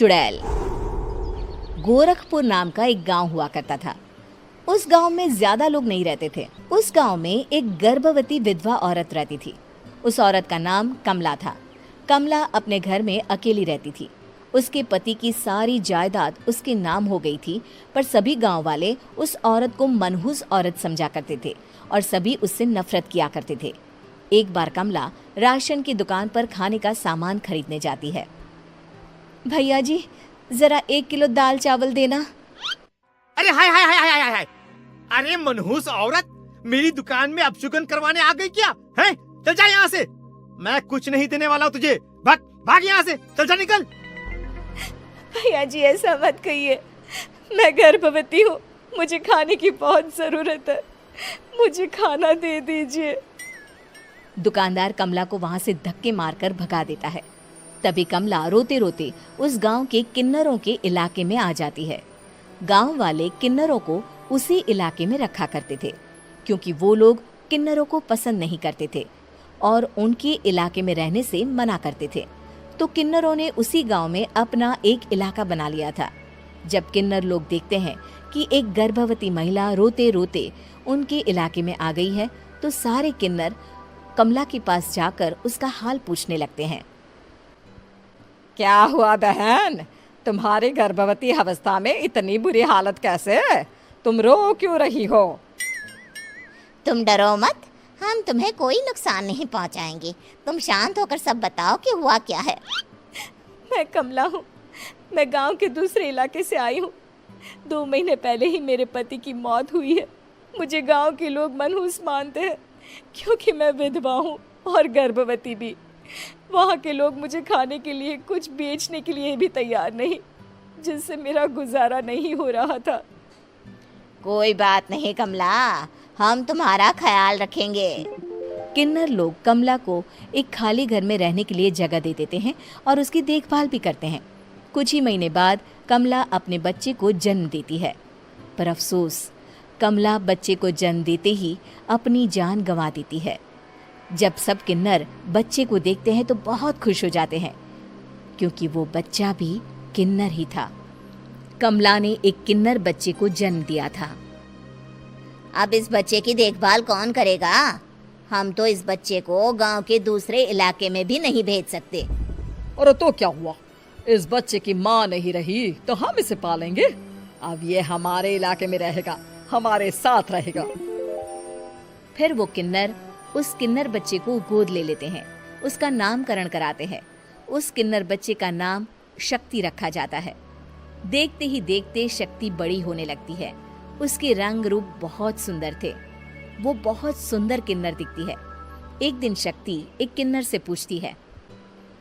चुड़ैल। गोरखपुर नाम का एक गांव हुआ करता था। उस गांव में ज्यादा लोग नहीं रहते थे। उस गांव में एक गर्भवती विधवा औरत रहती थी। उस औरत का नाम कमला था। कमला अपने घर में अकेली रहती थी। उसके पति की सारी जायदाद उसके नाम हो गई थी, पर सभी गांव वाले उस औरत को मनहूस औरत समझा करते थे और सभी उससे नफरत किया करते थे। एक बार कमला राशन की दुकान पर खाने का सामान खरीदने जाती है। भैया जी, जरा 1 किलो दाल चावल देना। अरे हाय हाय हाय हाय हाय हाय! अरे मनहूस औरत, मेरी दुकान में अपशुगन करवाने आ गई क्या? हैं? चल जा यहाँ से, मैं कुछ नहीं देने वाला हूँ तुझे। भाग भाग यहाँ से, चल जा, निकल। भैया जी, ऐसा मत कहिए, मैं गर्भवती हूँ, मुझे खाने की बहुत जरूरत है, मुझे खाना दे दीजिए। दुकानदार कमला को वहां से धक्के मारकर भगा देता है। तभी कमला रोते रोते उस गांव के किन्नरों के इलाके में आ जाती है। गांव वाले किन्नरों को उसी इलाके में रखा करते थे, क्योंकि वो लोग किन्नरों को पसंद नहीं करते थे और उनके इलाके में रहने से मना करते थे। तो किन्नरों ने उसी गांव में अपना एक इलाका बना लिया था। जब किन्नर लोग देखते हैं कि एक गर्भवती महिला रोते रोते उनके इलाके में आ गई है, तो सारे किन्नर कमला के पास जाकर उसका हाल पूछने लगते हैं। क्या हुआ बहन, तुम्हारी गर्भवती अवस्था में इतनी बुरी हालत कैसे है? तुम रो क्यों रही हो? तुम डरो मत, हम तुम्हें कोई नुकसान नहीं पहुंचाएंगे। तुम शांत होकर सब बताओ कि हुआ क्या है। मैं कमला हूँ, मैं गांव के दूसरे इलाके से आई हूँ। 2 महीने पहले ही मेरे पति की मौत हुई है। मुझे गांव के लोग मनहूस मानते हैं, क्योंकि मैं विधवा हूँ और गर्भवती भी। वहाँ के लोग मुझे खाने के लिए कुछ बेचने के लिए भी तैयार नहीं, जिससे मेरा गुजारा नहीं हो रहा था। कोई बात नहीं कमला, हम तुम्हारा ख्याल रखेंगे। किन्नर लोग कमला को एक खाली घर में रहने के लिए जगह दे देते हैं और उसकी देखभाल भी करते हैं। कुछ ही महीने बाद कमला अपने बच्चे को जन्म देती है, पर अफसोस, कमला बच्चे को जन्म देते ही अपनी जान गंवा देती है। जब सब किन्नर बच्चे को देखते हैं तो बहुत खुश हो जाते हैं, क्योंकि वो बच्चा भी किन्नर ही था। कमला ने एक किन्नर बच्चे को जन्म दिया था। अब इस बच्चे की देखभाल कौन करेगा? हम तो इस बच्चे को गांव के दूसरे इलाके में भी नहीं भेज सकते। और तो क्या हुआ, इस बच्चे की माँ नहीं रही तो हम इसे पालेंगे। अब ये हमारे इलाके में रहेगा, हमारे साथ रहेगा। फिर वो किन्नर उस किन्नर बच्चे को गोद ले लेते हैं, उसका नामकरण कराते हैं। उस किन्नर बच्चे का नाम शक्ति रखा जाता है। देखते ही देखते शक्ति बड़ी होने लगती है। उसके रंग रूप बहुत सुंदर थे। वो बहुत सुंदर किन्नर दिखती है। एक दिन शक्ति एक किन्नर से पूछती है,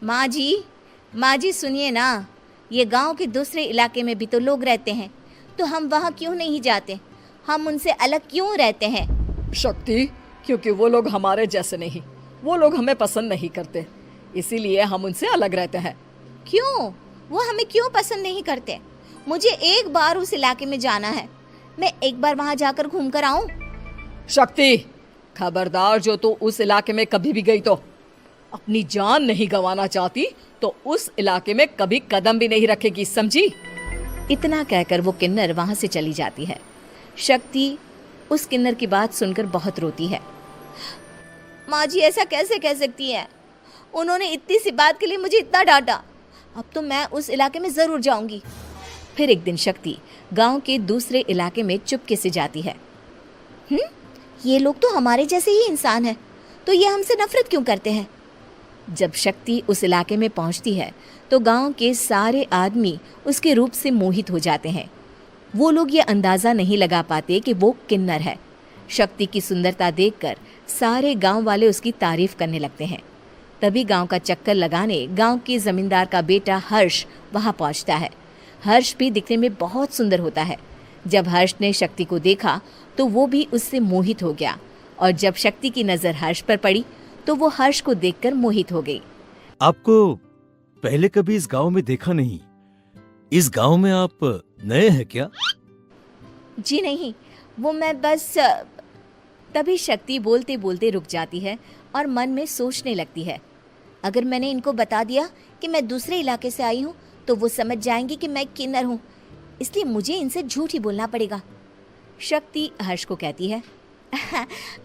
माँ जी सुनिए ना, ये गांव के दूसरे इलाके में भी तो लोग रहते हैं, तो हम वहाँ क्यों नहीं जाते? हम उनसे अलग क्यों रहते हैं? शक्ति, क्योंकि वो लोग हमारे जैसे नहीं, वो लोग हमें पसंद नहीं करते, इसीलिए हम उनसे अलग रहते हैं। क्यों? वो हमें क्यों पसंद नहीं करते? मुझे एक बार उस इलाके में जाना है, मैं एक बार वहाँ जाकर घूम कर आऊं। शक्ति, खबरदार, जो तू उस इलाके में कभी भी गई तो अपनी जान नहीं गंवाना चाहती तो उस इलाके में कभी कदम भी नहीं रखेगी, समझी? इतना कहकर वो किन्नर वहां से चली जाती है। शक्ति उस किन्नर की बात सुनकर बहुत रोती है। माँ जी, ऐसा कैसे कह सकती हैं? उन्होंने इतनी सी बात के लिए मुझे इतना डांटा। अब तो मैं उस इलाके में जरूर जाऊंगी। फिर एक दिन शक्ति गांव के दूसरे इलाके में चुपके से जाती है। ये लोग तो हमारे जैसे ही इंसान हैं, तो ये हमसे नफरत क्यों करते हैं? जब शक्ति उस इलाके में पहुंचती है तो गांव के सारे आदमी उसके रूप से मोहित हो जाते हैं। वो लोग ये अंदाजा नहीं लगा पाते कि वो किन्नर है। शक्ति की सुंदरता देखकर सारे गांव वाले उसकी तारीफ करने लगते हैं। तभी गांव का चक्कर लगाने गांव के जमींदार का बेटा हर्ष वहां पहुंचता है। हर्ष भी दिखने में बहुत सुंदर होता है। जब हर्ष ने शक्ति को देखा तो वो भी उससे मोहित हो गया, और जब शक्ति की नजर हर्ष पर पड़ी तो वो हर्ष को देखकर मोहित हो गई। आपको पहले कभी इस गांव में देखा नहीं। इस गांव में आप नए हैं क्या? जी नहीं, वो मैं बस। तभी शक्ति बोलते बोलते रुक जाती है और मन में सोचने लगती है, अगर मैंने इनको बता दिया कि मैं दूसरे इलाके से आई हूँ तो वो समझ जाएंगे कि मैं किन्नर हूँ, इसलिए मुझे इनसे झूठ ही बोलना पड़ेगा। शक्ति हर्ष को कहती है,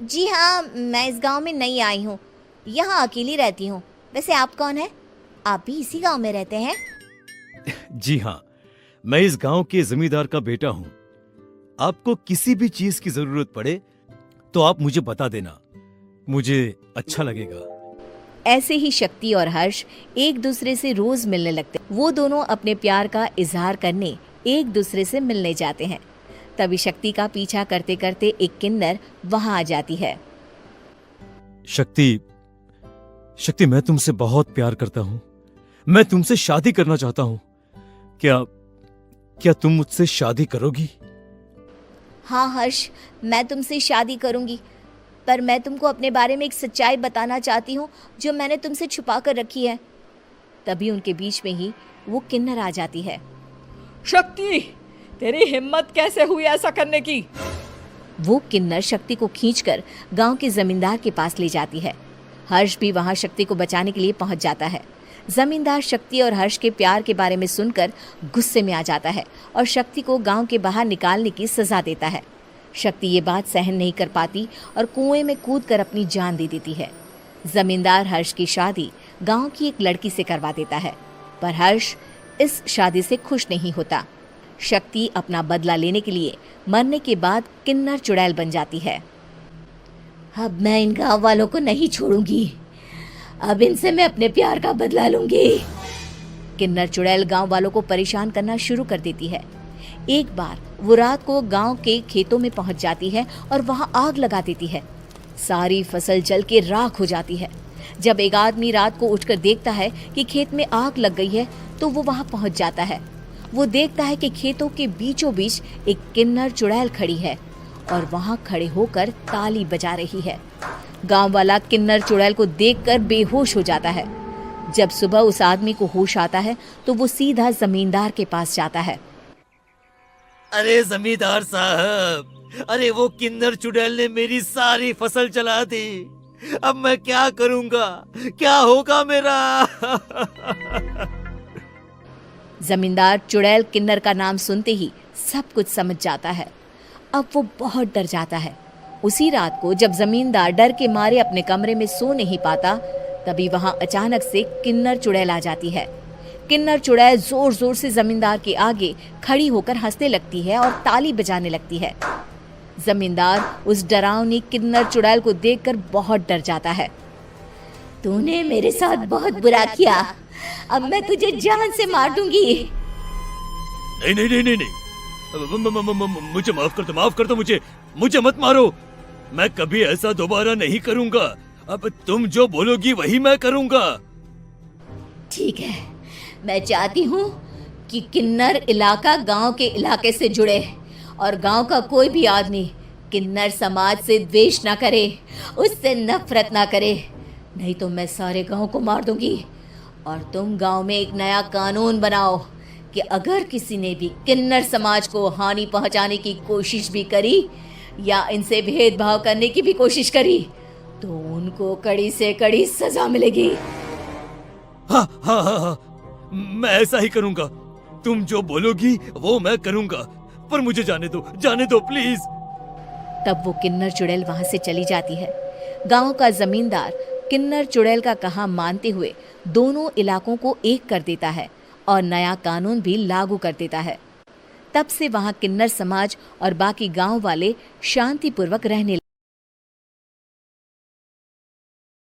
जी हाँ, मैं इस गांव में नई आई हूँ, यहाँ अकेली रहती हूँ। वैसे आप कौन है? आप भी इसी गांव में रहते हैं? जी हाँ, मैं इस गांव के जमींदार का बेटा हूँ। आपको किसी भी चीज की जरूरत पड़े तो आप मुझे बता देना, मुझे अच्छा लगेगा। ऐसे ही शक्ति और हर्ष एक दूसरे से रोज मिलने लगते। वो दोनों अपने प्यार का इजहार करने एक दूसरे से मिलने जाते हैं। तभी शक्ति का पीछा करते करते एक किन्नर वहां आ जाती है। शक्ति, शक्ति, मैं तुमसे बहुत प्यार करता हूँ। मैं तुमसे शादी करना चाहता हूँ। क्या तुम मुझसे शादी करोगी? हाँ हर्ष, मैं तुमसे शादी करूंगी, पर मैं तुमको अपने बारे में एक सच्चाई बताना चाहती हूँ जो मैंने तुमसे छुपा कर रखी है। तभी उनके बीच में ही वो किन्नर आ जाती है। शक्ति, तेरी हिम्मत कैसे हुई ऐसा करने की? वो किन्नर शक्ति को खींचकर गांव के जमींदार के पास ले जाती है। हर्ष भी वहां शक्ति को बचाने के लिए पहुंच जाता है। जमींदार शक्ति और हर्ष के प्यार के बारे में सुनकर गुस्से में आ जाता है और शक्ति को गांव के बाहर निकालने की सजा देता है। शक्ति ये बात सहन नहीं कर पाती और कुएं में कूदकर अपनी जान दे देती है। जमींदार हर्ष की शादी गांव की एक लड़की से करवा देता है, पर हर्ष इस शादी से खुश नहीं होता। शक्ति अपना बदला लेने के लिए मरने के बाद किन्नर चुड़ैल बन जाती है। अब मैं इन गांव वालों को नहीं छोड़ूंगी, अब इनसे मैं अपने प्यार का बदला लूंगी। किन्नर चुड़ैल गांव वालों को परेशान करना शुरू कर देती है। एक बार वो रात को गांव के खेतों में पहुंच जाती है और वहां आग लगा देती है। सारी फसल जल के राख हो जाती है। जब एक आदमी रात को उठकर देखता है कि खेत में आग लग गई है तो वो वहां पहुंच जाता है। वो देखता है कि खेतों के बीचों बीच एक किन्नर चुड़ैल खड़ी है और वहां खड़े होकर ताली बजा रही है। गांव वाला किन्नर चुड़ैल को देखकर बेहोश हो जाता है। जब सुबह उस आदमी को होश आता है तो वो सीधा जमींदार के पास जाता है। अरे जमींदार साहब, अरे वो किन्नर चुड़ैल ने मेरी सारी फसल जला दी। अब मैं क्या करूंगा? क्या होगा मेरा? जमींदार चुड़ैल किन्नर का नाम सुनते ही सब कुछ समझ जाता है। अब वो बहुत डर जाता है। उसी रात को जब जमींदार डर के मारे अपने कमरे में सो नहीं पाता, तभी वहां अचानक से किन्नर चुड़ैल आ जाती है। किन्नर चुड़ैल जोर जोर से जमींदार के आगे खड़ी होकर हंसने लगती है और ताली बजाने लगती है। जमींदार उस डरावनी किन्नर चुड़ैल को देखकर बहुत डर जाता है। तूने मेरे साथ बहुत बुरा किया, अब मैं तुझे जान से मार दूंगी। नहीं नहीं नहीं नहीं नहीं, मुझे माफ कर दो, मुझे मत मारो। मैं कभी ऐसा दोबारा नहीं करूंगा। अब तुम जो बोलोगी वही मैं करूंगा। ठीक है, मैं चाहती हूँ कि किन्नर इलाका गांव के इलाके से जुड़े और गांव का कोई भी आदमी किन्नर समाज से द्वेष ना करे, उससे नफरत ना करे, नहीं तो मैं सारे गांव को मार दूंगी। और तुम गांव में एक नया कानून बनाओ कि अगर किसी ने भी किन्नर समाज को हानि पहुंचाने की कोशिश भी करी या इनसे भेदभाव करने की भी कोशिश करी तो उनको कड़ी से कड़ी सजा मिलेगी। हाँ हाँ हाँ हाँ, मैं ऐसा ही करूंगा। तुम जो बोलोगी वो मैं करूंगा, पर मुझे जाने दो प्लीज। तब वो किन्नर चुड़ैल वहां से चली जाती है। गांव का जमींदार किन्नर चुड़ैल का कहा मानते हुए दोनों इलाकों को एक कर देता है और नया कानून भी लागू कर देता है। तब से वहां किन्नर समाज और बाकी गांव वाले शांतिपूर्वक रहने